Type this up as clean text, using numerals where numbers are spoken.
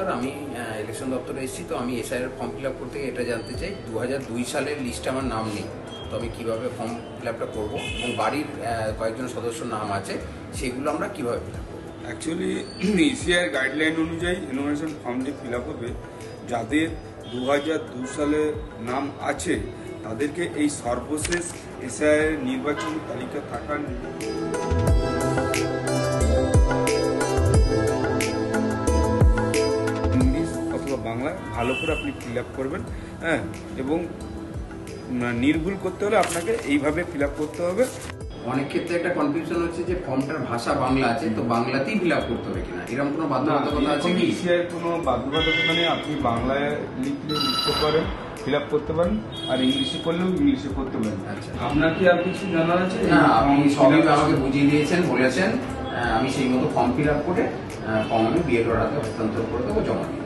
নমস্কার, আমি ইলেকশন দপ্তরে এসেছি। তো আমি এসআইআর ফর্ম ফিল আপ করতে এটা জানতে চাই 2002 সালের লিস্টে আমার নাম নেই, তো আমি কীভাবে ফর্ম ফিল আপটা করবো এবং বাড়ির কয়েকজন সদস্যর নাম আছে সেগুলো আমরা কীভাবে ফিল আপ করবো। অ্যাকচুয়ালি ইসিআইয়ের গাইডলাইন অনুযায়ী এনুমারেশন ফর্মটি ফিল আপ হবে। যাদের 2002 সালে নাম আছে তাদেরকে এই সর্বশেষ এসআইআর নির্বাচনী তালিকা থাকার ইংলিশ অথবা বাংলা ভালো করে আপনি ফিল আপ করবেন, হ্যাঁ, এবং নির্ভুল করতে হলে আপনাকে এইভাবে ফিল আপ করতে হবে। অনেক ক্ষেত্রে একটা কনফিউশন হচ্ছে যে ফর্মটার ভাষা বাংলা আছে, তো বাংলাতেই ফিল আপ করতে হবে কিনা, এরকম কোনো বাধ্যবাধকতা আছে কি? ইসিআইয়ের কোনো বাধ্যবাধকতা নেই। আপনি বাংলায় লিখতে পারেন, ফিল আপ করতে পারেন, আর ইংলিশে করলেও ইংলিশে করতে পারেন। আচ্ছা, আপনার কি আর কিছু জানার আছে? না, আপনি সবই আমাকে বুঝিয়ে দিয়েছেন, বলেছেন। আমি সেই মতো ফর্ম ফিল আপ করে ফর্ম আমি বিএলওর হাতে হস্তান্তর করে দেবো, জমা দিই।